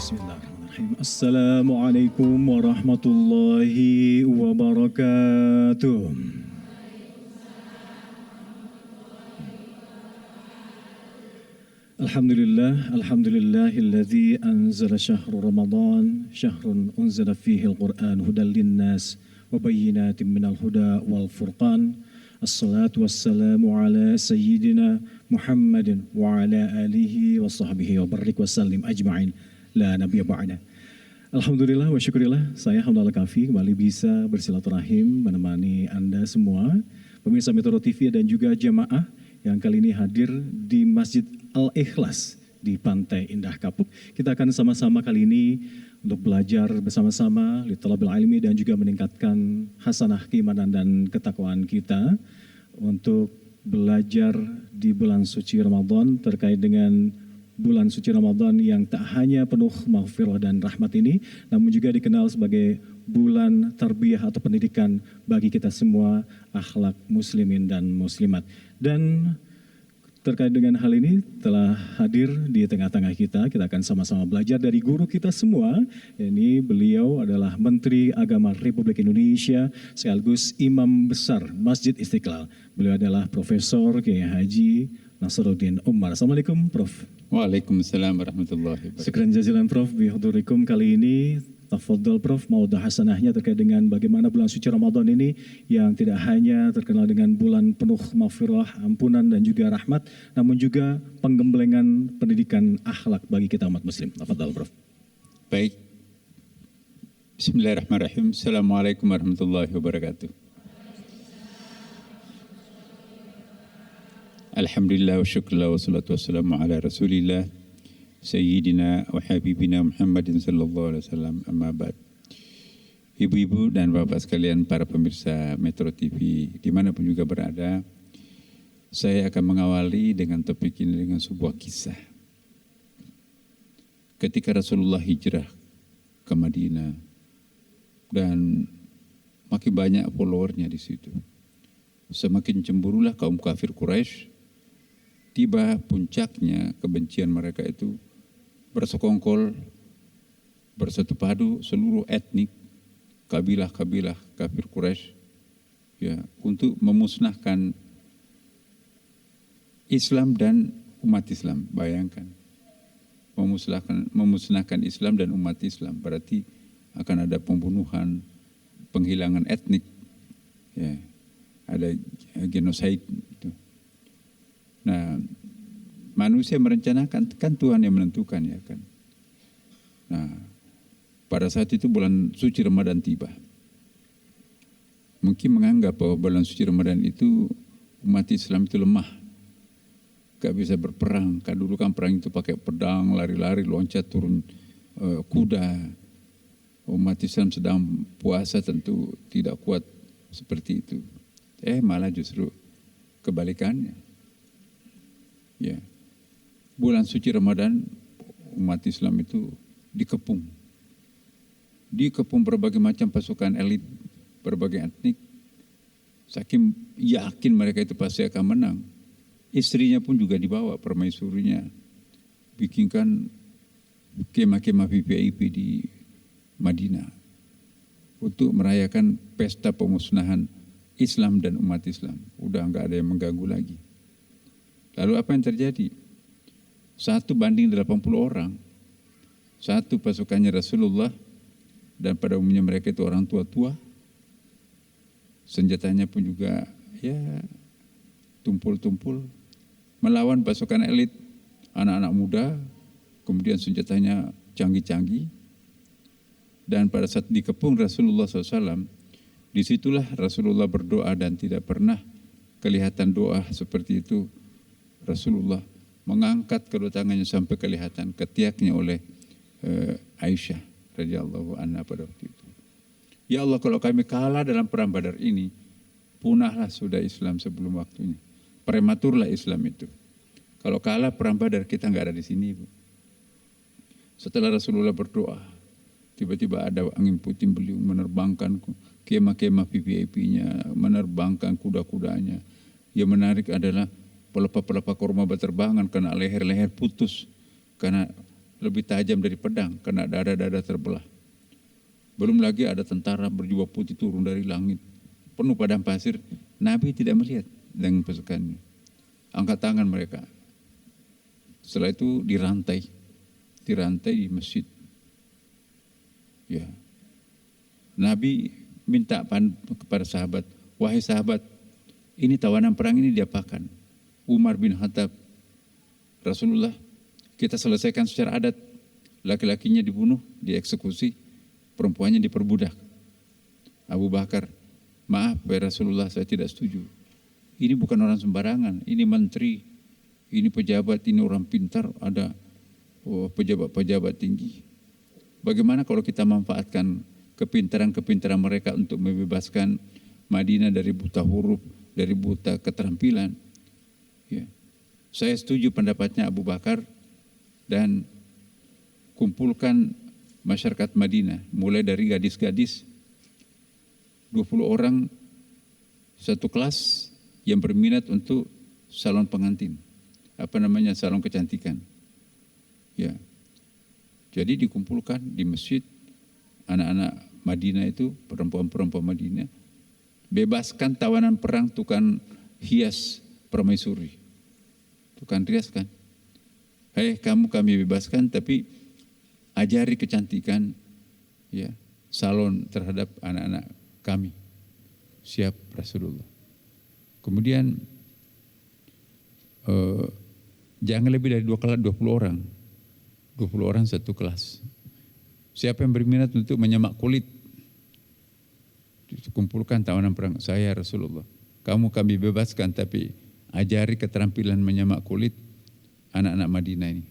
Bismillahirrahmanirrahim. Assalamualaikum warahmatullahi wabarakatuh. Alhamdulillahilladzi anzala syahrul Ramadan syahrun unzila fihi al-Qur'an hudan linnas wa bayyinatin minal huda wal furqan. Assalatu wassalamu ala sayyidina Muhammadin wa ala alihi wa sahbihi wa barik wa sallim ajma'in la nabiyya ba'da. Alhamdulillah wa syukurillah, saya Hamdallah Kafi kembali bisa bersilaturahim menemani Anda semua pemirsa Metro TV dan juga jamaah yang kali ini hadir di Masjid Al-Ikhlas di Pantai Indah Kapuk. Kita akan sama-sama kali ini untuk belajar bersama-sama li talabil ilmi dan juga meningkatkan hasanah keimanan dan ketakwaan kita untuk belajar di bulan suci Ramadan terkait dengan bulan suci Ramadan yang tak hanya penuh maghfirah dan rahmat ini, namun juga dikenal sebagai bulan tarbiyah atau pendidikan bagi kita semua akhlak muslimin dan muslimat. Dan terkait dengan hal ini telah hadir di tengah-tengah kita akan sama-sama belajar dari guru kita semua. Ini beliau adalah Menteri Agama Republik Indonesia sekaligus Imam Besar Masjid Istiqlal. Beliau adalah Profesor Kiai Haji Nasaruddin Umar. Assalamualaikum Prof. Waalaikumsalam warahmatullahi wabarakatuh. Syukran jazilan Prof bihudurikum kali ini. Tafadhol Prof, maudah hasanahnya terkait dengan bagaimana bulan suci Ramadan ini yang tidak hanya terkenal dengan bulan penuh maghfirah, ampunan dan juga rahmat, namun juga penggemblengan pendidikan akhlak bagi kita umat muslim. Tafadhol Prof. Baik. Bismillahirrahmanirrahim. Assalamualaikum warahmatullahi wabarakatuh. Alhamdulillah wa syukurlah wa salatu wassalamu ala rasulillah Sayyidina wa Habibina Muhammadin sallallahu alaihi wasallam, amma ba'd. Ibu-ibu dan bapak sekalian, para pemirsa Metro TV dimanapun juga berada, saya akan mengawali dengan topik ini dengan sebuah kisah. Ketika Rasulullah hijrah ke Madinah dan makin banyak followernya di situ, semakin cemburulah kaum kafir Quraisy. Tiba puncaknya kebencian mereka itu bersekongkol, bersatu padu seluruh etnik, kabilah-kabilah kafir Quraisy ya, untuk memusnahkan Islam dan umat Islam. Bayangkan, memusnahkan Islam dan umat Islam, berarti akan ada pembunuhan, penghilangan etnik, ya, ada genosida itu. Nah, manusia merencanakan, kan Tuhan yang menentukan, ya kan. Nah, pada saat itu bulan suci Ramadan tiba. Mungkin menganggap bahwa bulan suci Ramadan itu umat Islam itu lemah, gak bisa berperang. Kan dulu kan perang itu pakai pedang, lari-lari, loncat, turun kuda. Umat Islam sedang puasa tentu tidak kuat seperti itu. Malah justru kebalikannya. Ya, bulan suci Ramadan umat Islam itu dikepung berbagai macam pasukan elit, berbagai etnik. Saking yakin mereka itu pasti akan menang. Istrinya pun juga dibawa, permaisurinya, bikinkan kemah-kemah VIP di Madinah untuk merayakan pesta pemusnahan Islam dan umat Islam. Udah nggak ada yang mengganggu lagi. Lalu apa yang terjadi? 1:80 orang. Satu pasukannya Rasulullah, dan pada umumnya mereka itu orang tua-tua. Senjatanya pun juga ya tumpul-tumpul. Melawan pasukan elit, anak-anak muda, kemudian senjatanya canggih-canggih. Dan pada saat dikepung Rasulullah SAW, disitulah Rasulullah berdoa dan tidak pernah kelihatan doa seperti itu. Rasulullah mengangkat kedua tangannya sampai kelihatan ketiaknya oleh Aisyah radhiyallahu anha pada waktu itu. Ya Allah, kalau kami kalah dalam perang Badar ini, punahlah sudah Islam sebelum waktunya. Prematurlah Islam itu. Kalau kalah perang Badar, kita nggak ada di sini, Bu. Setelah Rasulullah berdoa, tiba-tiba ada angin puting beliung menerbangkan kemah-kemah VIP-nya, menerbangkan kuda-kudanya. Yang menarik adalah pelepah-pelepah kurma berterbangan, karena leher-leher putus, karena lebih tajam dari pedang karena dada-dada terbelah. Belum lagi ada tentara berjubah putih turun dari langit, penuh padang pasir. Nabi tidak melihat dengan pasukannya. Angkat tangan mereka. Setelah itu dirantai di masjid. Ya. Nabi minta kepada sahabat, wahai sahabat, ini tawanan perang ini diapakan? Umar bin Khattab, Rasulullah, kita selesaikan secara adat. Laki-lakinya dibunuh, dieksekusi, perempuannya diperbudak. Abu Bakar, maaf ya Rasulullah, saya tidak setuju. Ini bukan orang sembarangan, ini menteri, ini pejabat, ini orang pintar, ada pejabat-pejabat tinggi. Bagaimana kalau kita manfaatkan kepintaran-kepintaran mereka untuk membebaskan Madinah dari buta huruf, dari buta keterampilan? Ya. Saya setuju pendapatnya Abu Bakar, dan kumpulkan masyarakat Madinah, mulai dari gadis-gadis, 20 orang satu kelas yang berminat untuk salon pengantin, salon kecantikan. Ya, jadi dikumpulkan di masjid anak-anak Madinah itu, perempuan-perempuan Madinah, bebaskan tawanan perang tukang hias permaisuri, tukang rias kan. Hei kamu, kami bebaskan, tapi ajari kecantikan, ya, salon terhadap anak-anak kami. Siap Rasulullah. Kemudian jangan lebih dari 20 orang. 20 orang satu kelas. Siapa yang berminat untuk menyemak kulit? Kumpulkan tawanan perang. Saya Rasulullah. Kamu kami bebaskan, tapi ajari keterampilan menyemak kulit anak-anak Madinah ini.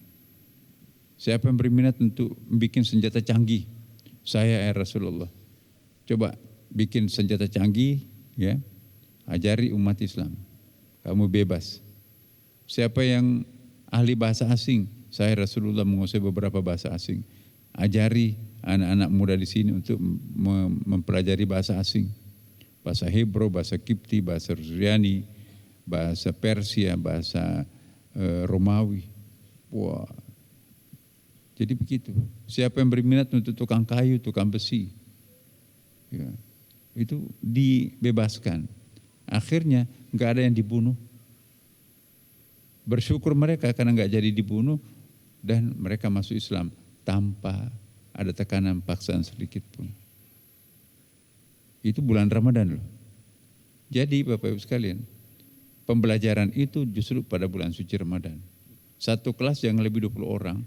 Siapa yang berminat untuk bikin senjata canggih? Saya Rasulullah. Coba bikin senjata canggih, ya. Ajari umat Islam. Kamu bebas. Siapa yang ahli bahasa asing? Saya Rasulullah menguasai beberapa bahasa asing. Ajari anak-anak muda di sini untuk mempelajari bahasa asing. Bahasa Hebrew, bahasa Kipti, bahasa Suryani, bahasa Persia, bahasa Romawi. Wah. Jadi begitu. Siapa yang berminat untuk tukang kayu, tukang besi, ya, itu dibebaskan. Akhirnya nggak ada yang dibunuh. Bersyukur mereka karena nggak jadi dibunuh, dan mereka masuk Islam tanpa ada tekanan paksaan sedikit pun. Itu bulan Ramadan loh. Jadi Bapak Ibu sekalian, pembelajaran itu justru pada bulan suci Ramadan. Satu kelas yang lebih 20 orang,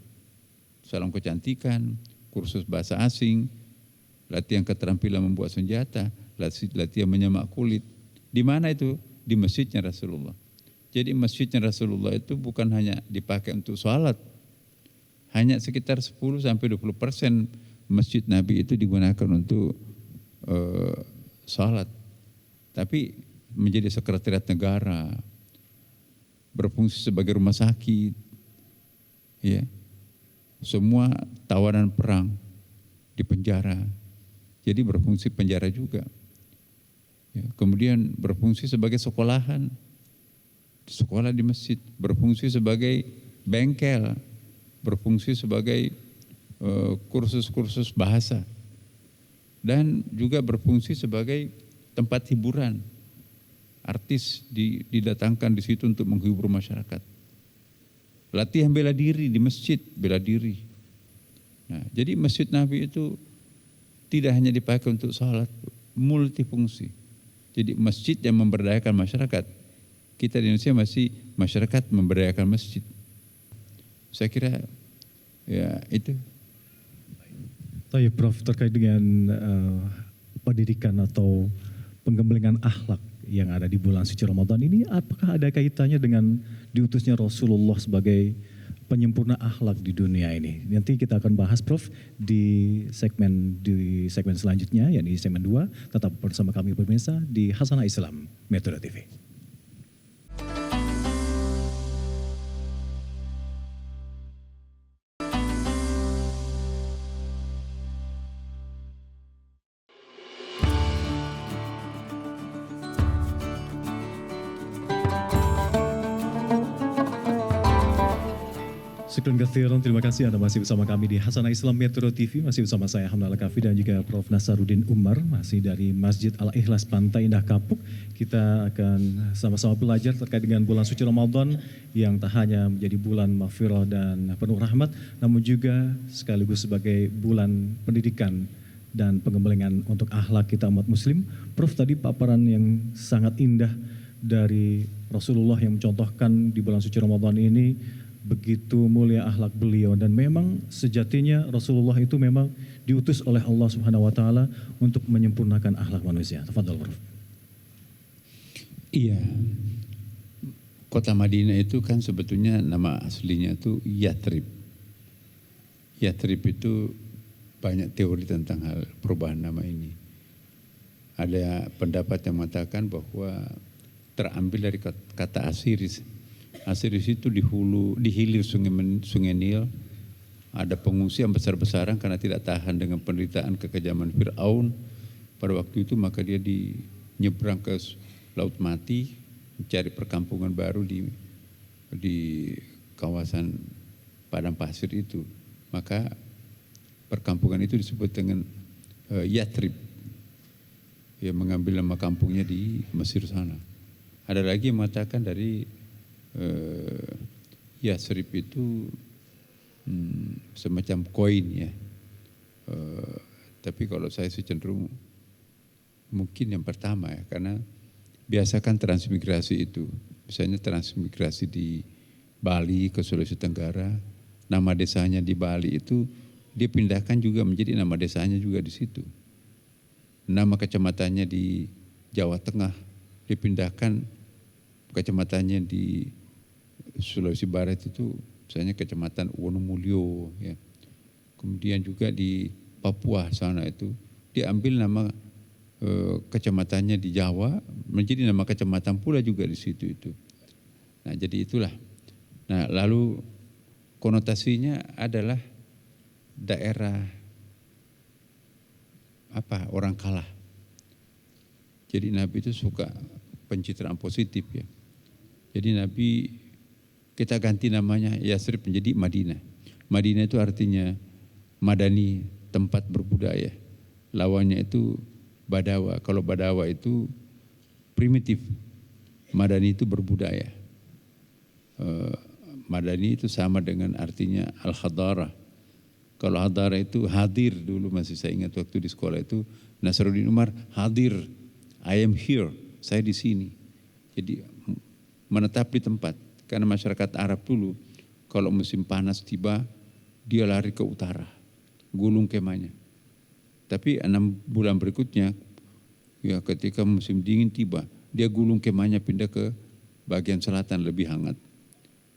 salon kecantikan, kursus bahasa asing, latihan keterampilan membuat senjata, latihan menyemak kulit. Di mana itu? Di masjidnya Rasulullah. Jadi masjidnya Rasulullah itu bukan hanya dipakai untuk sholat. Hanya sekitar 10-20% masjid Nabi itu digunakan untuk sholat. Tapi menjadi sekretariat negara, berfungsi sebagai rumah sakit, ya. Semua tawanan perang di penjara, jadi berfungsi penjara juga. Ya, kemudian berfungsi sebagai sekolahan, sekolah di masjid, berfungsi sebagai bengkel, berfungsi sebagai kursus-kursus bahasa, dan juga berfungsi sebagai tempat hiburan. Artis didatangkan di situ untuk menghibur masyarakat. Latihan bela diri di masjid, bela diri. Nah, jadi masjid Nabi itu tidak hanya dipakai untuk sholat, multifungsi. Jadi masjid yang memberdayakan masyarakat. Kita di Indonesia masih masyarakat memberdayakan masjid. Saya kira ya itu. Baik, Prof, terkait dengan pendidikan atau penggembelengan akhlak yang ada di bulan suci Ramadan ini, apakah ada kaitannya dengan diutusnya Rasulullah sebagai penyempurna akhlak di dunia ini? Nanti kita akan bahas, Prof, di segmen selanjutnya, yakni segmen 2. Tetap bersama kami pemirsa di Hasanah Islam Metode TV. Syukran katsiran, terima kasih Anda masih bersama kami di Hasanah Islam Metro TV, masih bersama saya Hamdallah Kafi dan juga Prof. Nasaruddin Umar, masih dari Masjid Al-Ikhlas Pantai Indah Kapuk. Kita akan sama-sama belajar terkait dengan bulan suci Ramadan yang tak hanya menjadi bulan maghfirah dan penuh rahmat, namun juga sekaligus sebagai bulan pendidikan dan pengembangan untuk akhlak kita umat muslim. Prof, tadi paparan yang sangat indah dari Rasulullah yang mencontohkan di bulan suci Ramadan ini begitu mulia akhlak beliau, dan memang sejatinya Rasulullah itu memang diutus oleh Allah Subhanahu wa taala untuk menyempurnakan akhlak manusia. Tafadhol, Prof. Iya. Kota Madinah itu kan sebetulnya nama aslinya itu Yathrib. Yathrib itu banyak teori tentang hal perubahan nama ini. Ada pendapat yang mengatakan bahwa terambil dari kata Asiris. Asiris itu di hilir sungai Nil. Ada pengungsi yang besar-besaran karena tidak tahan dengan penderitaan kekejaman Fir'aun. Pada waktu itu maka dia nyebrang ke Laut Mati, mencari perkampungan baru di kawasan padang pasir itu. Maka perkampungan itu disebut dengan Yathrib. Dia mengambil nama kampungnya di Mesir sana. Ada lagi yang mengatakan dari Yathrib itu semacam koin ya. Tapi kalau saya sih cenderung mungkin yang pertama ya, karena biasakan transmigrasi itu. Misalnya transmigrasi di Bali ke Sulawesi Tenggara, nama desanya di Bali itu dia pindahkan juga menjadi nama desanya juga di situ. Nama kecamatannya di Jawa Tengah dipindahkan kecamatannya di Sulawesi Barat itu misalnya kecamatan Wonomulyo ya. Kemudian juga di Papua sana itu diambil nama kecamatannya di Jawa menjadi nama kecamatan pula juga di situ itu. Nah, jadi itulah. Nah, lalu konotasinya adalah daerah orang kalah. Jadi Nabi itu suka pencitraan positif ya. Jadi Nabi kita ganti namanya Yathrib menjadi Madinah. Madinah itu artinya madani, tempat berbudaya. Lawannya itu Badawa. Kalau Badawa itu primitif, madani itu berbudaya. Madani itu sama dengan artinya al-hadarah. Kalau hadarah itu hadir, dulu masih saya ingat waktu di sekolah itu Nasaruddin Umar hadir, I am here, saya di sini. Jadi menetap di tempat. Karena masyarakat Arab dulu kalau musim panas tiba dia lari ke utara, gulung kemahnya. Tapi 6 bulan berikutnya ya ketika musim dingin tiba dia gulung kemahnya pindah ke bagian selatan lebih hangat.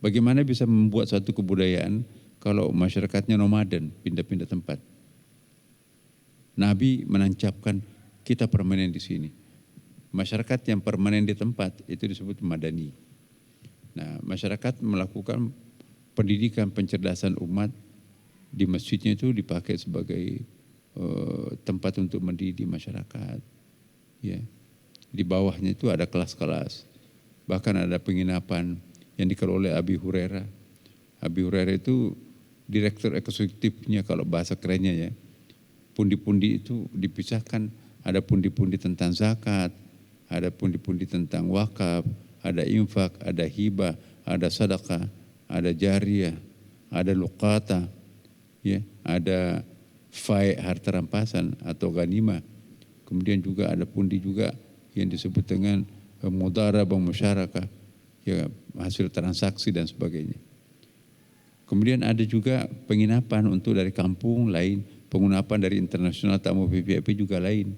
Bagaimana bisa membuat satu kebudayaan kalau masyarakatnya nomaden, pindah-pindah tempat? Nabi menancapkan kita permanen di sini. Masyarakat yang permanen di tempat itu disebut madani. Nah, masyarakat melakukan pendidikan pencerdasan umat di masjidnya itu dipakai sebagai tempat untuk mendidik masyarakat. Ya, di bawahnya itu ada kelas-kelas, bahkan ada penginapan yang dikelola oleh Abi Hurairah. Abi Hurairah itu direktur eksekutifnya kalau bahasa kerennya ya. Pundi-pundi itu dipisahkan, ada pundi-pundi tentang zakat, ada pundi-pundi tentang wakaf, ada infak, ada hibah, ada sedekah, ada jariyah, ada luqata, ya, ada fai harta rampasan atau ganimah. Kemudian juga ada pundi juga yang disebut dengan mudharabah musyarakah, ya, hasil transaksi dan sebagainya. Kemudian ada juga penginapan untuk dari kampung lain, penginapan dari internasional tamu VIP juga lain.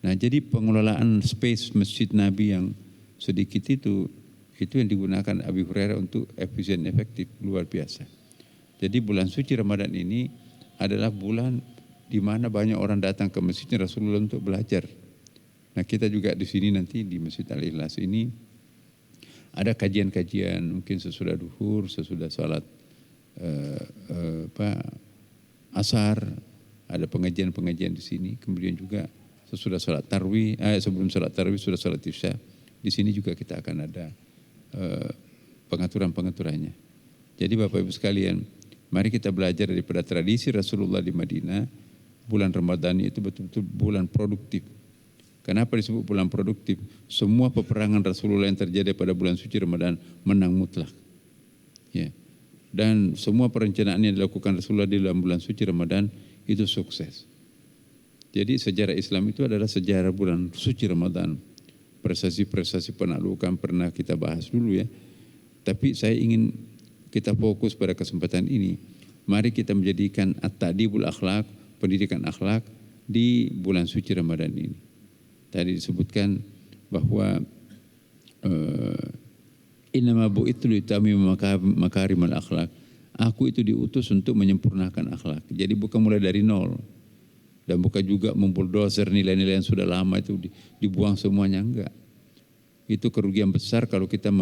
Nah, jadi pengelolaan space Masjid Nabi yang sedikit itu yang digunakan Abi Hurairah untuk efisien efektif luar biasa. Jadi bulan suci Ramadan ini adalah bulan di mana banyak orang datang ke masjidnya Rasulullah untuk belajar. Nah, kita juga di sini nanti di Masjid Al-Ikhlas ini ada kajian-kajian mungkin sesudah duhur, sesudah sholat asar, ada pengajian-pengajian di sini. Kemudian juga sesudah sholat tarwih, sebelum sholat tarwih sudah sholat isya. Di sini juga kita akan ada pengaturan-pengaturannya. Jadi Bapak Ibu sekalian, mari kita belajar daripada tradisi Rasulullah di Madinah. Bulan Ramadan itu betul-betul bulan produktif. Kenapa disebut bulan produktif? Semua peperangan Rasulullah yang terjadi pada bulan suci Ramadan menang mutlak. Ya. Dan semua perencanaan yang dilakukan Rasulullah di dalam bulan suci Ramadan itu sukses. Jadi sejarah Islam itu adalah sejarah bulan suci Ramadan. Prestasi-prestasi penaklukan pernah kita bahas dulu ya. Tapi saya ingin kita fokus pada kesempatan ini. Mari kita menjadikan at-ta'dibul akhlak, pendidikan akhlak di bulan suci Ramadan ini. Tadi disebutkan bahwa innama bu'ithu liutammima makarimal akhlak. Aku itu diutus untuk menyempurnakan akhlak. Jadi bukan mulai dari nol. Dan bukan juga membuldozer nilai-nilai yang sudah lama itu dibuang semuanya, enggak. Itu kerugian besar kalau kita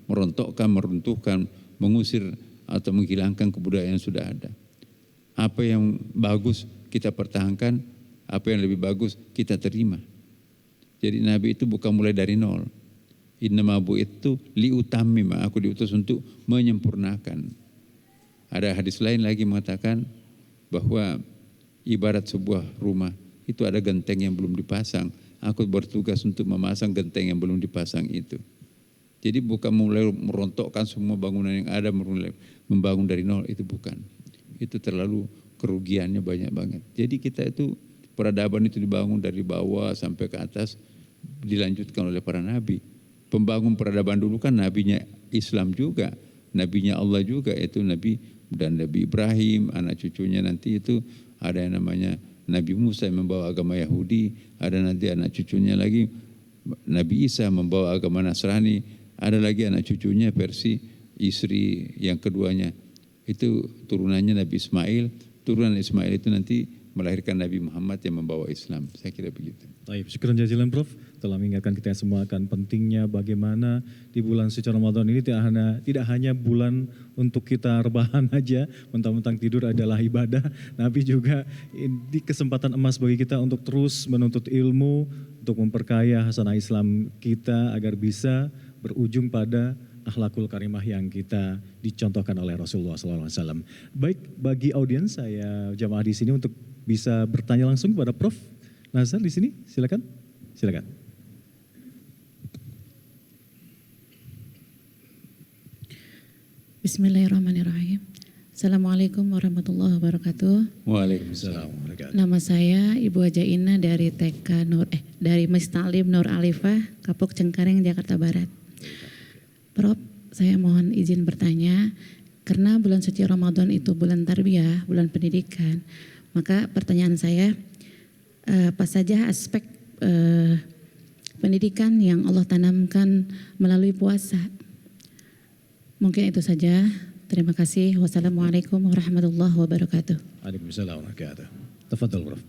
merontokkan, meruntuhkan, mengusir atau menghilangkan kebudayaan yang sudah ada. Apa yang bagus kita pertahankan, apa yang lebih bagus kita terima. Jadi Nabi itu bukan mulai dari nol. Innama bu'ithu liutammima, aku diutus untuk menyempurnakan. Ada hadis lain lagi mengatakan bahwa ibarat sebuah rumah, itu ada genteng yang belum dipasang. Aku bertugas untuk memasang genteng yang belum dipasang itu. Jadi bukan mulai merontokkan semua bangunan yang ada, membangun dari nol, itu bukan. Itu terlalu kerugiannya banyak banget. Jadi kita itu, peradaban itu dibangun dari bawah sampai ke atas, dilanjutkan oleh para nabi. Pembangun peradaban dulu kan nabinya Islam juga, nabinya Allah juga, yaitu Nabi dan Nabi Ibrahim, anak cucunya nanti itu ada yang namanya Nabi Musa yang membawa agama Yahudi, ada nanti anak cucunya lagi Nabi Isa membawa agama Nasrani, ada lagi anak cucunya versi istri yang keduanya itu turunannya Nabi Ismail, turunan Ismail itu nanti melahirkan Nabi Muhammad yang membawa Islam. Saya kira begitu. Baik, syukuran jazilan Prof telah mengingatkan kita semua akan pentingnya bagaimana di bulan suci Ramadan ini tidak hanya bulan untuk kita rebahan aja, mentang-mentang tidur adalah ibadah, tapi juga di kesempatan emas bagi kita untuk terus menuntut ilmu, untuk memperkaya hasanah Islam kita agar bisa berujung pada akhlakul karimah yang kita dicontohkan oleh Rasulullah SAW. Baik, bagi audiens saya jamaah di sini untuk bisa bertanya langsung kepada Prof Nazar di sini, silakan. Silakan. Bismillahirrahmanirrahim. Assalamualaikum warahmatullahi wabarakatuh. Waalaikumsalam. Nama saya Ibu Haja Ina dari dari Masjid Ta'lim Nur Alifah, Kapuk Cengkareng, Jakarta Barat. Prof, saya mohon izin bertanya, karena bulan suci Ramadan itu bulan tarbiyah, bulan pendidikan, maka pertanyaan saya, apa saja aspek pendidikan yang Allah tanamkan melalui puasa? Mungkin itu saja. Terima kasih. Wassalamualaikum warahmatullahi wabarakatuh. Waalaikumsalam warahmatullahi wabarakatuh. Tafadhol, Prof.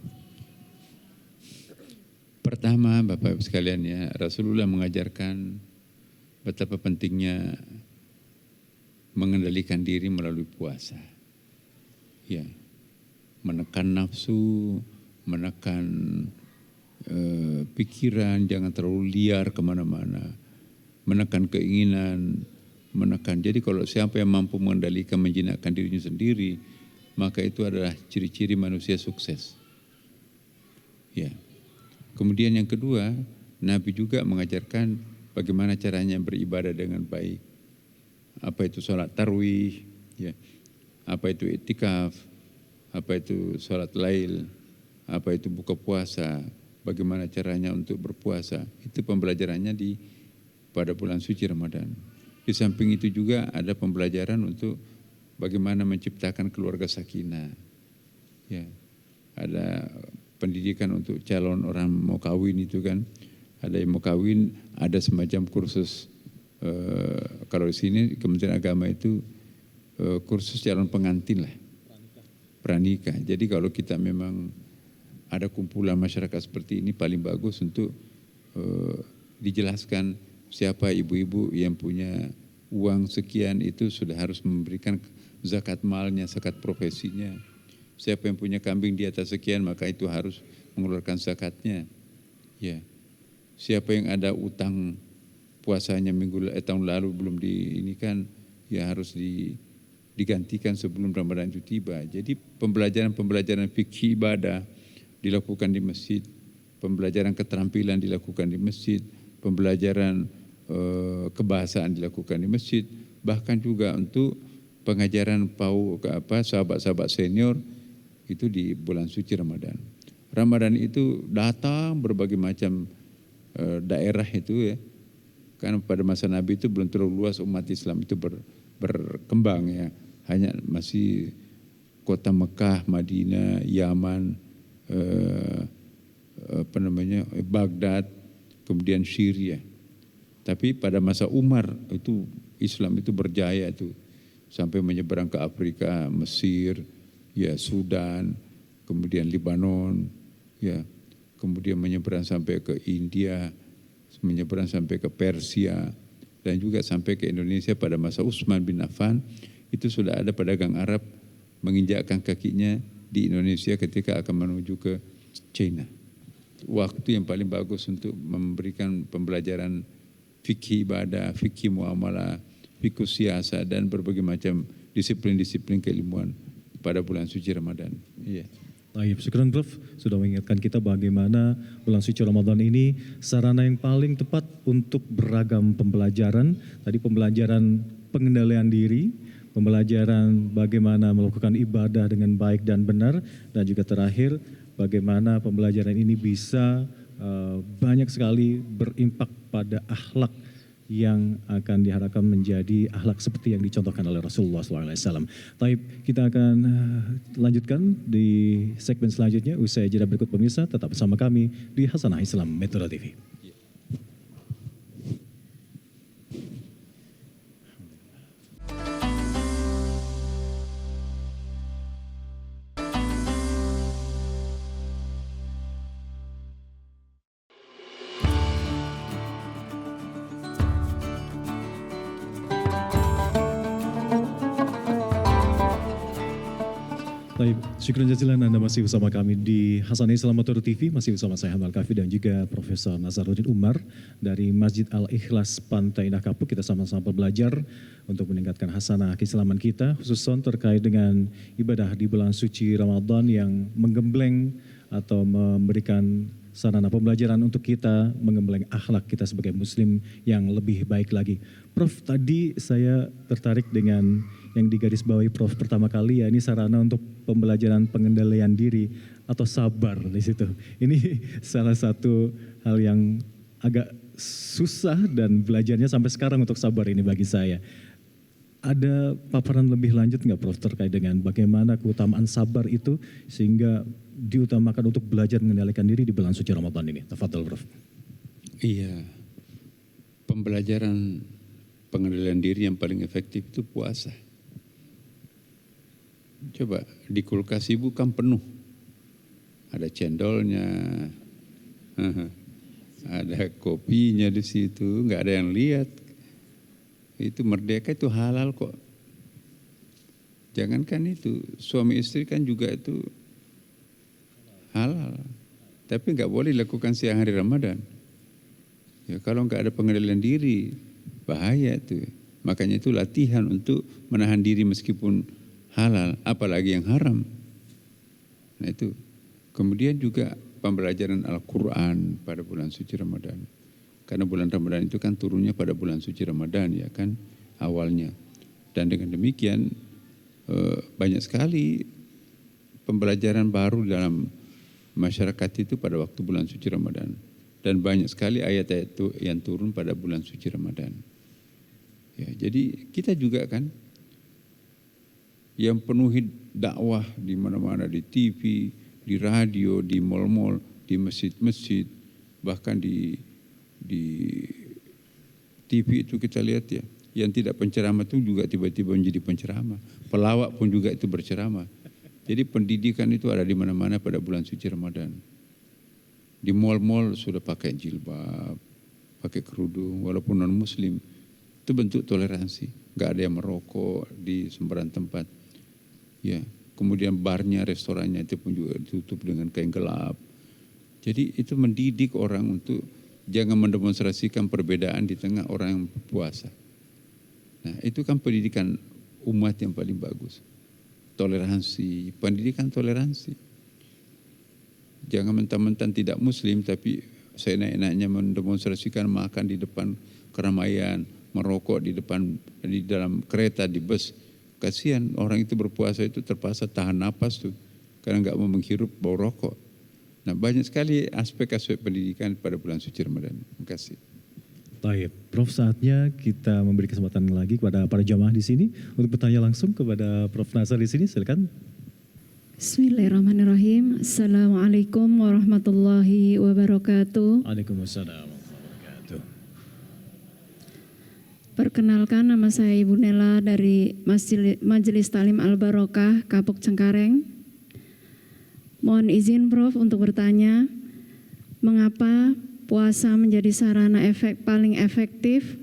Pertama, Bapak Ibu sekalian ya, Rasulullah mengajarkan betapa pentingnya mengendalikan diri melalui puasa. Ya, menekan nafsu, menekan pikiran, jangan terlalu liar kemana-mana, menekan keinginan, menekan. Jadi kalau siapa yang mampu mengendalikan, menjinakkan dirinya sendiri, maka itu adalah ciri-ciri manusia sukses. Ya. Kemudian yang kedua, Nabi juga mengajarkan bagaimana caranya beribadah dengan baik. Apa itu sholat tarawih, ya. Apa itu iktikaf, apa itu sholat lail, apa itu buka puasa, bagaimana caranya untuk berpuasa. Itu pembelajarannya pada bulan suci Ramadan. Di samping itu juga ada pembelajaran untuk bagaimana menciptakan keluarga sakinah. Ya, ada pendidikan untuk calon orang mau kawin itu kan. Ada yang mau kawin, ada semacam kursus. Kalau di sini Kementerian Agama itu kursus calon pengantin lah. Pranikah. Jadi kalau kita memang ada kumpulan masyarakat seperti ini, paling bagus untuk dijelaskan siapa ibu-ibu yang punya uang sekian itu sudah harus memberikan zakat malnya, zakat profesinya. Siapa yang punya kambing di atas sekian maka itu harus mengeluarkan zakatnya. Ya. Siapa yang ada utang puasanya tahun lalu belum diinikan, ya harus digantikan sebelum Ramadan itu tiba. Jadi pembelajaran fikih ibadah dilakukan di masjid, pembelajaran keterampilan dilakukan di masjid, pembelajaran kebahasaan dilakukan di masjid, bahkan juga untuk pengajaran sahabat-sahabat senior itu di bulan suci Ramadan. Ramadan itu datang berbagai macam daerah itu ya. Karena pada masa Nabi itu belum terlalu luas umat Islam itu berkembang ya. Hanya masih kota Mekah, Madinah, Yaman, Baghdad, kemudian Syria. Tapi pada masa Umar itu Islam itu berjaya itu sampai menyeberang ke Afrika, Mesir, ya Sudan, kemudian Lebanon, ya, kemudian menyeberang sampai ke India, menyeberang sampai ke Persia, dan juga sampai ke Indonesia pada masa Utsman bin Affan. Itu sudah ada pedagang Arab menginjakkan kakinya di Indonesia ketika akan menuju ke China. Waktu yang paling bagus untuk memberikan pembelajaran fikih ibadah, fikih muamalah, fikih siasa, dan berbagai macam disiplin-disiplin keilmuan pada bulan suci Ramadan. Iya. Baik, syukran Prof. Sudah mengingatkan kita bagaimana bulan suci Ramadan ini sarana yang paling tepat untuk beragam pembelajaran. Tadi pembelajaran pengendalian diri, pembelajaran bagaimana melakukan ibadah dengan baik dan benar, dan juga terakhir bagaimana pembelajaran ini bisa banyak sekali berimpak pada akhlak yang akan diharapkan menjadi akhlak seperti yang dicontohkan oleh Rasulullah SAW. Taib, kita akan lanjutkan di segmen selanjutnya. Usai jeda berikut pemirsa, tetap bersama kami di Hasanah Islam Metro TV. Baik, syukur jazilan Anda masih bersama kami di Hasanah Islam Metro TV, masih bersama saya Hamdal Kafi dan juga Profesor Nazaruddin Umar dari Masjid Al-Ikhlas Pantai Indah Kapuk. Kita sama-sama belajar untuk meningkatkan hasanah keislaman kita, khususnya terkait dengan ibadah di bulan suci Ramadan yang menggembleng atau memberikan sarana pembelajaran untuk kita menggembleng akhlak kita sebagai muslim yang lebih baik lagi. Prof, tadi saya tertarik dengan yang digarisbawahi Prof pertama kali, ya ini sarana untuk pembelajaran pengendalian diri atau sabar di situ. Ini salah satu hal yang agak susah dan belajarnya sampai sekarang untuk sabar ini bagi saya. Ada paparan lebih lanjut nggak Prof terkait dengan bagaimana keutamaan sabar itu sehingga diutamakan untuk belajar mengendalikan diri di bulan suci Ramadan ini? Tafadhol Prof. Iya, pembelajaran pengendalian diri yang paling efektif itu puasa. Coba di kulkas ibu kan penuh, ada cendolnya, ada kopinya di situ, nggak ada yang lihat. Itu merdeka itu halal kok. Jangankan itu, suami istri kan juga itu halal. Tapi nggak boleh dilakukan siang hari Ramadan. Ya kalau nggak ada pengendalian diri, bahaya itu. Makanya itu latihan untuk menahan diri meskipun halal, apalagi yang haram. Nah itu. Kemudian juga pembelajaran Al-Quran pada bulan suci Ramadan. Karena bulan Ramadan itu kan turunnya pada bulan suci Ramadan ya kan awalnya. Dan dengan demikian banyak sekali pembelajaran baru dalam masyarakat itu pada waktu bulan suci Ramadan. Dan banyak sekali ayat-ayat itu yang turun pada bulan suci Ramadan. Ya, jadi kita juga kan yang penuhi dakwah di mana-mana, di TV, di radio, di mal-mal, di masjid-masjid, bahkan di TV itu kita lihat ya, yang tidak penceramah itu juga tiba-tiba menjadi penceramah, pelawak pun juga itu berceramah. Jadi pendidikan itu ada di mana-mana pada bulan suci Ramadan. Di mal-mal sudah pakai jilbab, pakai kerudung, walaupun non-muslim. Itu bentuk toleransi. Gak ada yang merokok di sembarang tempat. Ya, kemudian barnya, restorannya itu pun juga ditutup dengan kain gelap. Jadi itu mendidik orang untuk jangan mendemonstrasikan perbedaan di tengah orang yang puasa. Nah, itu kan pendidikan umat yang paling bagus. Toleransi, pendidikan toleransi. Jangan mentang-mentang tidak muslim tapi seenak-enaknya mendemonstrasikan makan di depan keramaian, merokok di dalam kereta, di bus. Kasihan orang itu berpuasa itu terpaksa tahan napas tuh karena nggak mau menghirup bau rokok. Nah, banyak sekali aspek-aspek pendidikan pada bulan suci Ramadan. Terima kasih. Baik, Prof, saatnya kita memberi kesempatan lagi kepada para jamaah di sini untuk bertanya langsung kepada Prof Nazar di sini. Silakan. Bismillahirrahmanirrahim. Assalamualaikum warahmatullahi wabarakatuh. Waalaikumsalam warahmatullahi wabarakatuh. Perkenalkan, nama saya Ibu Nela dari Majelis Talim Al-Barokah, Kapuk Cengkareng. Mohon izin Prof untuk bertanya, mengapa puasa menjadi sarana paling efektif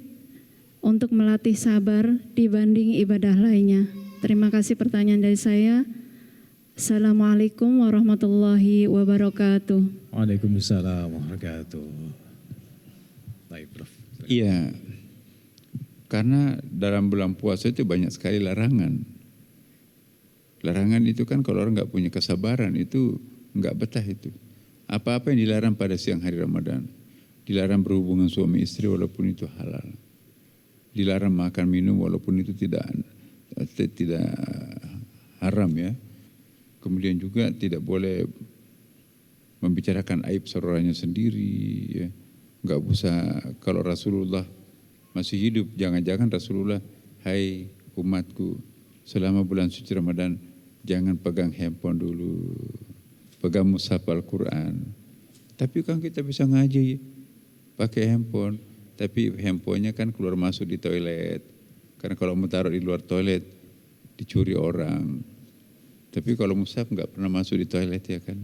untuk melatih sabar dibanding ibadah lainnya? Terima kasih, pertanyaan dari saya. Assalamualaikum warahmatullahi wabarakatuh. Waalaikumsalam warahmatullahi wabarakatuh. Baik, Prof. Iya, karena dalam bulan puasa itu banyak sekali larangan. Larangan itu kan kalau orang nggak punya kesabaran itu nggak betah itu. Apa-apa yang dilarang pada siang hari Ramadan. Dilarang berhubungan suami istri walaupun itu halal. Dilarang makan minum walaupun itu tidak haram ya. Kemudian juga tidak boleh membicarakan aib saudaranya sendiri ya. Nggak usah, kalau Rasulullah masih hidup, jangan-jangan Rasulullah, hai umatku, selama bulan suci Ramadan jangan pegang handphone dulu, pegang mushaf Al-Quran. Tapi kan kita bisa ngaji pakai handphone, tapi handphonenya kan keluar masuk di toilet. Karena kalau mau taruh di luar toilet dicuri orang. Tapi kalau mushaf nggak pernah masuk di toilet ya kan.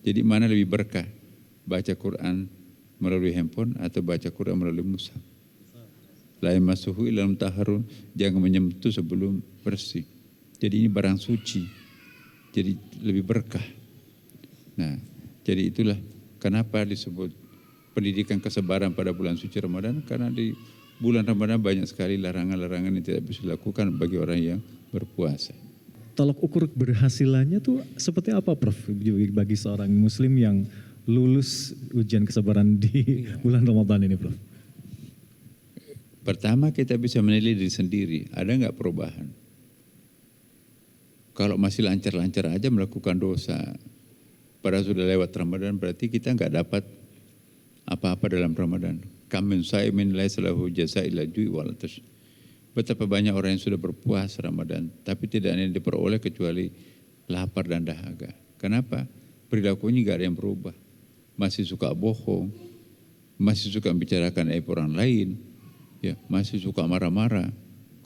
Jadi mana lebih berkah, baca Quran melalui handphone atau baca Quran melalui mushaf? La yamassuhu illa mutahharun, jangan menyentuh sebelum bersih. Jadi ini barang suci, jadi lebih berkah. Nah, jadi itulah kenapa disebut pendidikan kesabaran pada bulan suci Ramadan, karena di bulan Ramadan banyak sekali larangan-larangan yang tidak bisa dilakukan bagi orang yang berpuasa. Tolok ukur berhasilannya tuh seperti apa, Prof, bagi seorang Muslim yang lulus ujian kesabaran di bulan Ramadan ini, Prof? Pertama kita bisa menilai diri sendiri, ada nggak perubahan? Kalau masih lancar-lancar aja melakukan dosa, padahal sudah lewat Ramadan, berarti kita nggak dapat apa-apa dalam Ramadan. Kam min shaimin laisa lahu jazaa illa ju'i wal atash. Betapa banyak orang yang sudah berpuasa Ramadan, tapi tidak ada yang diperoleh kecuali lapar dan dahaga. Kenapa? Perilakunya nggak ada yang berubah. Masih suka bohong, masih suka membicarakan aib orang lain, ya, masih suka marah-marah,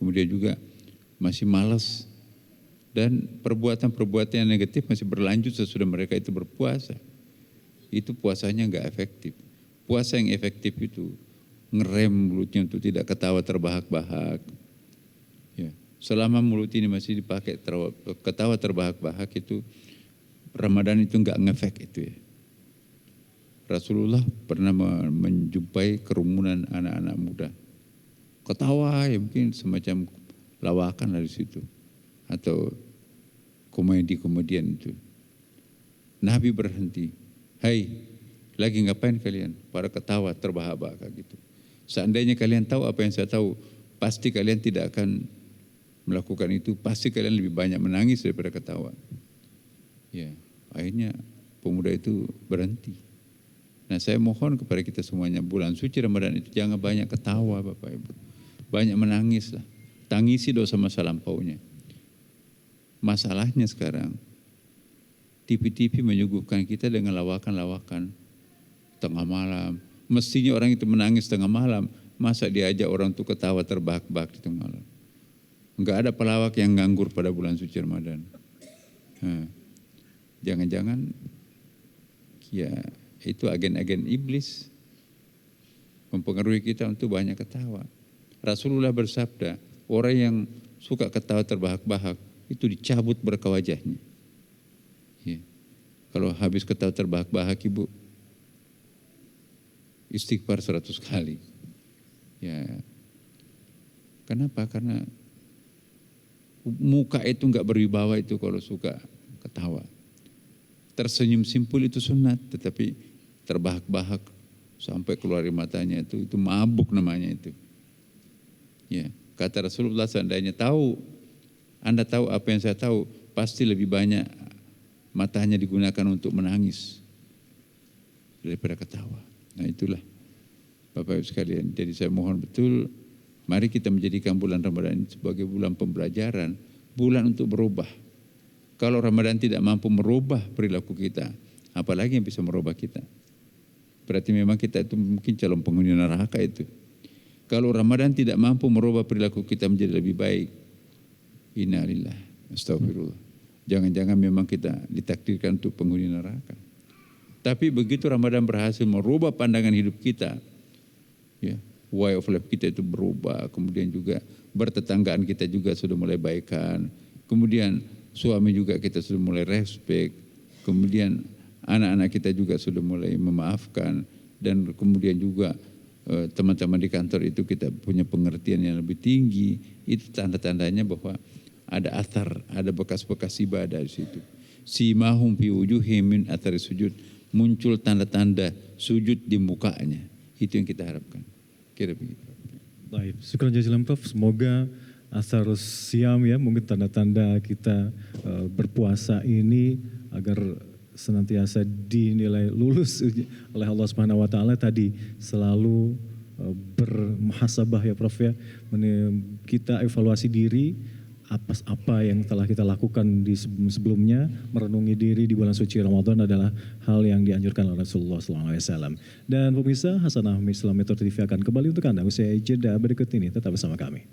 kemudian juga masih malas, dan perbuatan-perbuatan yang negatif masih berlanjut sesudah mereka itu berpuasa. Itu puasanya nggak efektif. Puasa yang efektif itu ngerem mulutnya untuk tidak ketawa terbahak-bahak. Ya, selama mulut ini masih dipakai ketawa terbahak-bahak itu Ramadan itu nggak ngefek itu ya. Rasulullah pernah menjumpai kerumunan anak-anak muda. Ketawa ya mungkin semacam lawakan dari situ atau komedi-komedian itu. Nabi berhenti. Hai, lagi ngapain kalian? Para ketawa terbahak-bahak gitu. Seandainya kalian tahu apa yang saya tahu, pasti kalian tidak akan melakukan itu. Pasti kalian lebih banyak menangis daripada ketawa. Ya, akhirnya pemuda itu berhenti. Nah, saya mohon kepada kita semuanya, bulan suci Ramadan itu jangan banyak ketawa Bapak Ibu. Banyak menangis lah. Tangisi dosa masa lampaunya. Masalahnya sekarang, TV-TV menyuguhkan kita dengan lawakan-lawakan tengah malam. Mestinya orang itu menangis tengah malam, masa diajak orang itu ketawa terbahak-bahak di tengah malam. Enggak ada pelawak yang nganggur pada bulan suci Ramadan. Jangan-jangan ya itu agen-agen iblis mempengaruhi kita untuk banyak ketawa. Rasulullah bersabda, orang yang suka ketawa terbahak-bahak itu dicabut berkah wajahnya. Ya. Kalau habis ketawa terbahak-bahak Ibu, istighfar 100 kali. Ya. Kenapa? Karena muka itu enggak berwibawa itu kalau suka ketawa. Tersenyum simpul itu sunat, tetapi terbahak-bahak sampai keluar dari matanya itu mabuk namanya itu. Ya, kata Rasulullah, seandainya Anda tahu apa yang saya tahu, pasti lebih banyak matanya digunakan untuk menangis daripada ketawa. Nah itulah Bapak Ibu sekalian. Jadi saya mohon betul, mari kita menjadikan bulan Ramadan ini sebagai bulan pembelajaran, bulan untuk berubah. Kalau Ramadan tidak mampu merubah perilaku kita, apalagi yang bisa merubah kita? Berarti memang kita itu mungkin calon penghuni neraka itu. Kalau Ramadan tidak mampu merubah perilaku kita menjadi lebih baik, innalillah, astagfirullah. Jangan-jangan memang kita ditakdirkan untuk penghuni neraka. Tapi begitu Ramadan berhasil merubah pandangan hidup kita, ya, way of life kita itu berubah, kemudian juga bertetanggaan kita juga sudah mulai baikan, kemudian suami juga kita sudah mulai respect, kemudian anak-anak kita juga sudah mulai memaafkan, dan kemudian juga teman-teman di kantor itu kita punya pengertian yang lebih tinggi. Itu tanda-tandanya bahwa ada athar, ada bekas-bekas ibadah di situ. Simahum fi wujuhihim min athari sujud, muncul tanda-tanda sujud di mukanya. Itu yang kita harapkan. Kira begitu. Baik, syukur jazilan Prof. Semoga asarus siam ya, mungkin tanda-tanda kita berpuasa ini agar senantiasa dinilai lulus oleh Allah Subhanahu wa taala tadi, selalu bermuhasabah ya Prof ya. Kita evaluasi diri apa yang telah kita lakukan di sebelumnya, merenungi diri di bulan suci Ramadan adalah hal yang dianjurkan oleh Rasulullah SAW. Dan pemirsa, Hasanah Islam Metro TV akan kembali untuk Anda usai jeda berikut ini. Tetap bersama kami.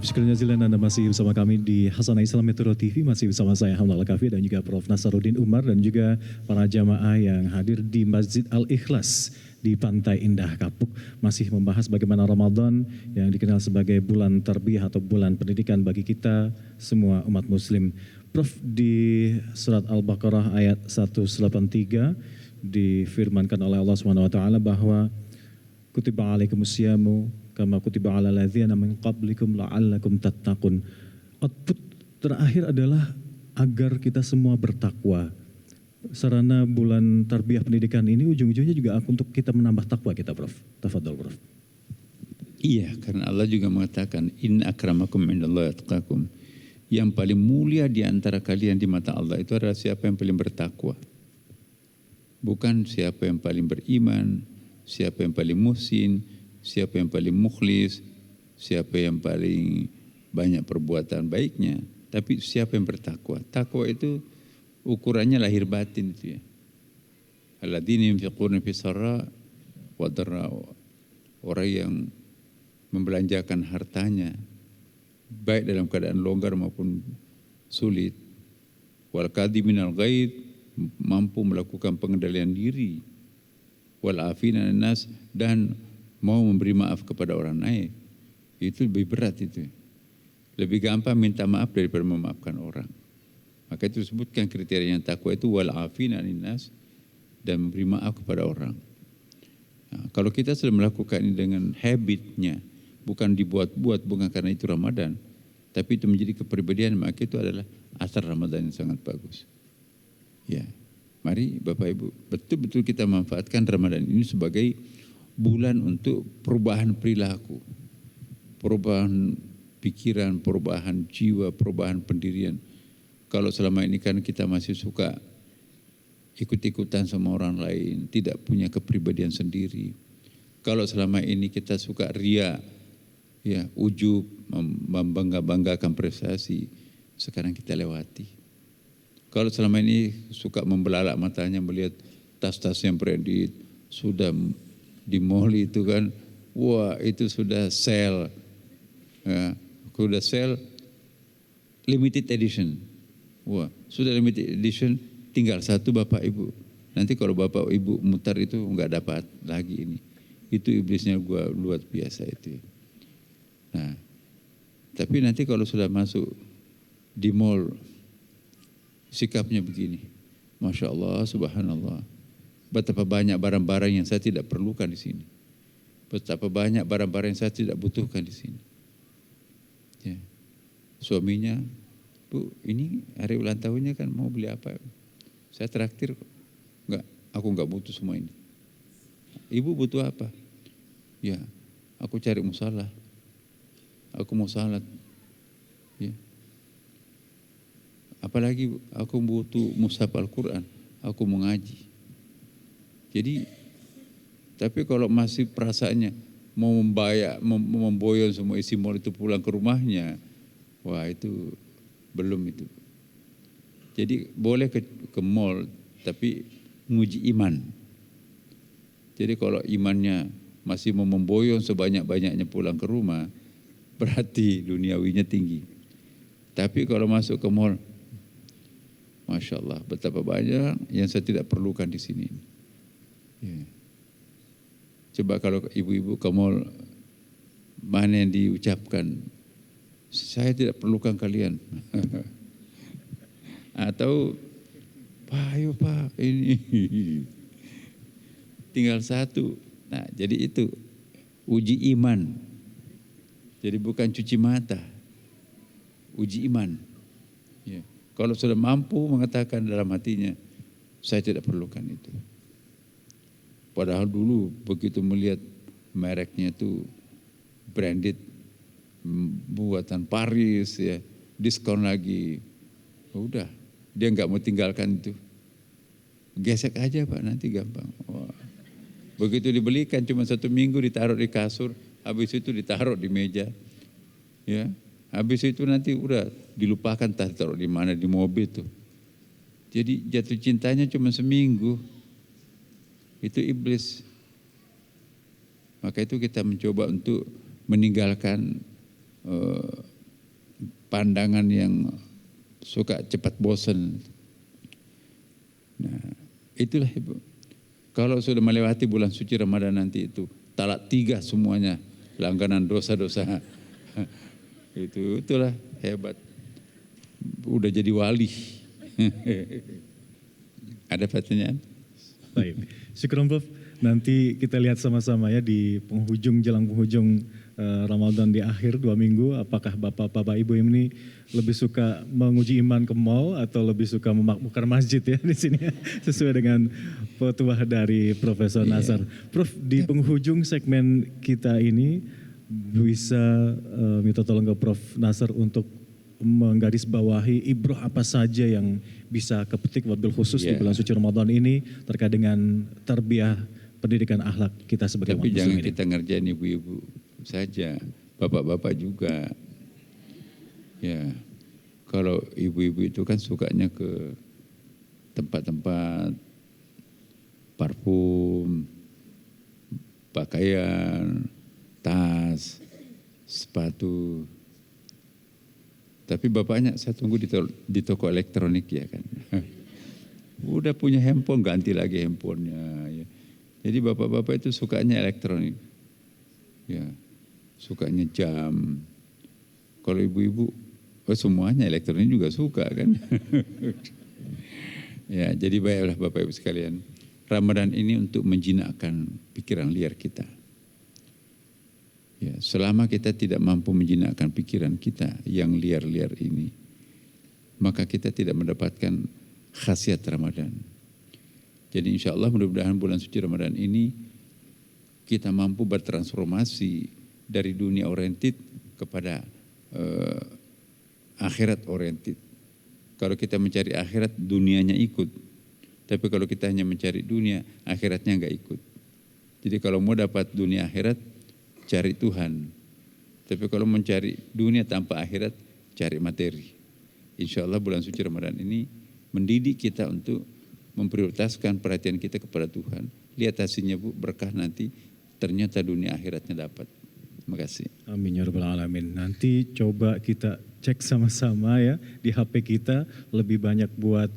Sekalian jazilan, Anda masih bersama kami di Hasanah Islam Metro TV, masih bersama saya Hamdal Kafi dan juga Prof. Nasaruddin Umar dan juga para jamaah yang hadir di Masjid Al-Ikhlas di Pantai Indah Kapuk, masih membahas bagaimana Ramadan yang dikenal sebagai bulan tarbiyah atau bulan pendidikan bagi kita semua umat muslim. Prof, di surat Al-Baqarah ayat 183 difirmankan oleh Allah SWT bahwa kutiba alaikumusyamu kama kutiba ala ladzina min qablikum la'allakum tattaqun. Output terakhir adalah agar kita semua bertakwa. Sarana bulan tarbiyah pendidikan ini ujung-ujungnya juga untuk kita menambah takwa kita, Prof. Tafadhol, Prof. Iya, karena Allah juga mengatakan inna akramakum indallahi atqakum. Yang paling mulia di antara kalian di mata Allah itu adalah siapa yang paling bertakwa. Bukan siapa yang paling beriman, siapa yang paling muhsin, siapa yang paling mukhlis, siapa yang paling banyak perbuatan baiknya, tapi siapa yang bertakwa. Takwa itu ukurannya lahir batin itu ya. Alladzina yunfiquna fis sarra wa dharra, orang yang membelanjakan hartanya baik dalam keadaan longgar maupun sulit. Wal kadhiminal ghaidh, mampu melakukan pengendalian diri. Wal afina 'anil nas, dan mau memberi maaf kepada orang lain. Itu lebih berat itu. Lebih gampang minta maaf daripada memaafkan orang. Maka itu disebutkan kriteria yang takwa itu wal afina 'anil nas, dan memberi maaf kepada orang. Nah, kalau kita sudah melakukan ini dengan habitnya, bukan dibuat-buat, bukan karena itu Ramadan, tapi itu menjadi kepribadian, maka itu adalah asar Ramadan yang sangat bagus. Ya, mari Bapak Ibu, betul-betul kita manfaatkan Ramadan ini sebagai bulan untuk perubahan perilaku, perubahan pikiran, perubahan jiwa, perubahan pendirian. Kalau selama ini kan kita masih suka ikut-ikutan sama orang lain, tidak punya kepribadian sendiri. Kalau selama ini kita suka ria, ya, ujub, membangga-banggakan prestasi, sekarang kita lewati. Kalau selama ini suka membelalak matanya melihat tas-tas yang branded, sudah di mall itu kan, wah itu sudah sale, ya, sudah sale limited edition, wah sudah limited edition, tinggal satu Bapak Ibu, Nanti kalau bapak ibu mutar itu nggak dapat lagi ini. Itu iblisnya gua luar biasa itu. Nah, tapi nanti kalau sudah masuk di mall, sikapnya begini. Masya Allah, subhanallah. Betapa banyak barang-barang yang saya tidak perlukan di sini. Betapa banyak barang-barang yang saya tidak butuhkan di sini. Ya. Suaminya, Bu, ini hari ulang tahunnya kan mau beli apa? Saya traktir kok. Enggak, aku enggak butuh semua ini. Ibu butuh apa? Ya, aku cari musalah. Aku mau salat. Ya. Apalagi aku butuh mushaf Al-Quran. Aku mau ngaji. Jadi, tapi kalau masih perasaannya mau memboyong semua isi mall itu pulang ke rumahnya, wah itu belum itu. Jadi boleh ke mall, tapi nguji iman. Jadi kalau imannya masih mau memboyong sebanyak-banyaknya pulang ke rumah, berarti duniawinya tinggi. Tapi kalau masuk ke mall, Masya Allah, betapa banyak yang saya tidak perlukan di sini. Ya. Coba kalau ibu-ibu ke mall, mana yang diucapkan, saya tidak perlukan kalian. Atau, Pak, ayo Pak, ini tinggal satu. Nah, jadi itu uji iman. Jadi bukan cuci mata, uji iman. Ya. Kalau sudah mampu mengatakan dalam hatinya, saya tidak perlukan itu. Padahal dulu begitu melihat mereknya itu branded, buatan Paris, ya, diskon lagi, udah dia nggak mau tinggalkan itu. Gesek aja Pak, nanti gampang. Wah. Begitu dibelikan cuma 1 minggu ditaruh di kasur, habis itu ditaruh di meja, ya. Habis itu nanti udah dilupakan taruh di mana, di mobil tuh. Jadi jatuh cintanya cuma seminggu. Itu iblis. Maka itu kita mencoba untuk meninggalkan pandangan yang suka cepat bosan. Nah, itulah Ibu. Kalau sudah melewati bulan suci Ramadan nanti itu talak 3 semuanya, langganan dosa-dosa. Itulah hebat. Udah jadi wali. Ada pertanyaan? Baik, syukur Prof. Nanti kita lihat sama-sama ya di jelang penghujung Ramadan di akhir 2 minggu. Apakah Bapak Ibu ini lebih suka menguji iman ke mall atau lebih suka memakmurkan masjid ya di sini ya, sesuai dengan petuah dari Profesor Nasar. Prof, di penghujung segmen kita ini bisa minta tolong ke Prof Nasar untuk menggarisbawahi ibrah apa saja yang bisa kepetik wabil khusus di bulan suci Ramadan ini terkait dengan tarbiyah pendidikan akhlak kita sebagai umat muslim. Tapi jangan kita ngerjain ibu-ibu saja, bapak-bapak juga. Ya, kalau ibu-ibu itu kan sukanya ke tempat-tempat parfum, pakaian, tas, sepatu. Tapi bapaknya saya tunggu di toko elektronik ya kan. Udah punya handphone ganti lagi handphonenya. Ya. Jadi bapak-bapak itu sukanya elektronik. Ya, sukanya jam. Kalau ibu-ibu, semuanya elektronik juga suka kan. Ya, jadi baiklah Bapak Ibu sekalian. Ramadan ini untuk menjinakkan pikiran liar kita. Ya, selama kita tidak mampu menjinakkan pikiran kita yang liar-liar ini, maka kita tidak mendapatkan khasiat Ramadan. Jadi insya Allah mudah-mudahan bulan suci Ramadan ini kita mampu bertransformasi dari dunia oriented kepada akhirat oriented. Kalau kita mencari akhirat, dunianya ikut. Tapi kalau kita hanya mencari dunia, akhiratnya enggak ikut. Jadi kalau mau dapat dunia akhirat, cari Tuhan. Tapi kalau mencari dunia tanpa akhirat, cari materi. Insya Allah bulan suci Ramadan ini mendidik kita untuk memprioritaskan perhatian kita kepada Tuhan. Lihat hasilnya Bu, berkah nanti ternyata dunia akhiratnya dapat. Terima kasih. Amin ya rabbal alamin. Nanti coba kita cek sama-sama ya di HP kita lebih banyak buat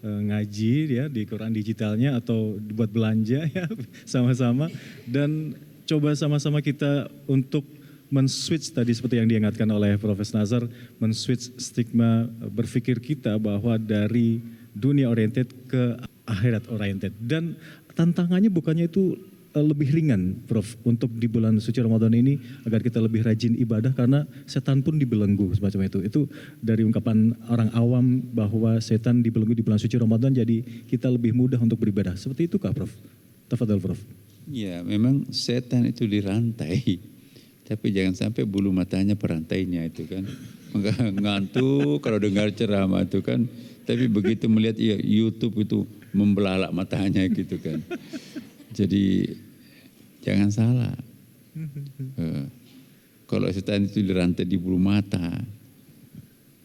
ngaji ya di Quran digitalnya atau buat belanja ya sama-sama, dan coba sama-sama kita untuk men-switch tadi seperti yang diingatkan oleh Profesor Nazar, men-switch stigma berpikir kita bahwa dari dunia oriented ke akhirat oriented. Dan tantangannya bukannya itu lebih ringan, Prof, untuk di bulan suci Ramadan ini agar kita lebih rajin ibadah karena setan pun dibelenggu semacam itu. Itu dari ungkapan orang awam bahwa setan dibelenggu di bulan suci Ramadan, jadi kita lebih mudah untuk beribadah. Seperti itu kah, Prof? Tafadhol, Prof. Ya, memang setan itu dirantai, tapi jangan sampai bulu matanya perantainya itu kan. Ngantuk kalau dengar ceramah itu kan, tapi begitu melihat YouTube itu membelalak matanya gitu kan. Jadi jangan salah. Kalau setan itu dirantai di bulu mata,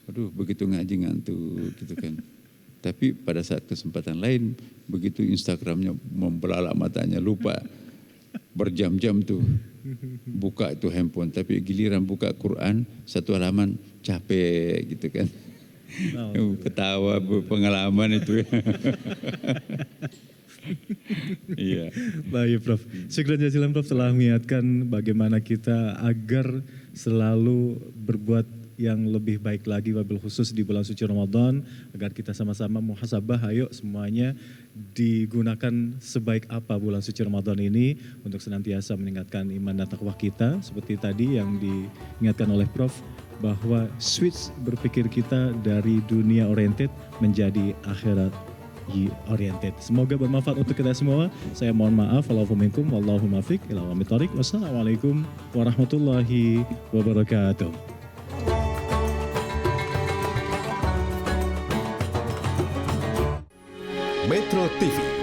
aduh begitu ngaji ngantuk gitu kan. Tapi pada saat kesempatan lain, begitu Instagramnya membelalak matanya, lupa berjam-jam tuh buka itu handphone. Tapi giliran buka Quran satu halaman capek gitu kan. Ketawa pengalaman itu. Iya. Baik, Prof. Syukran jazilan, Prof, telah mengingatkan bagaimana kita agar selalu berbuat yang lebih baik lagi, wabil khusus di bulan suci Ramadan, agar kita sama-sama muhasabah. Ayo semuanya digunakan sebaik apa bulan suci Ramadan ini untuk senantiasa meningkatkan iman dan takwa kita. Seperti tadi yang diingatkan oleh Prof, bahwa switch berpikir kita dari dunia oriented menjadi akhirat oriented. Semoga bermanfaat untuk kita semua. Saya mohon maaf. Wallahu muwaffiq ila aqwamit thoriq. Wassalamualaikum warahmatullahi wabarakatuh. Metro TV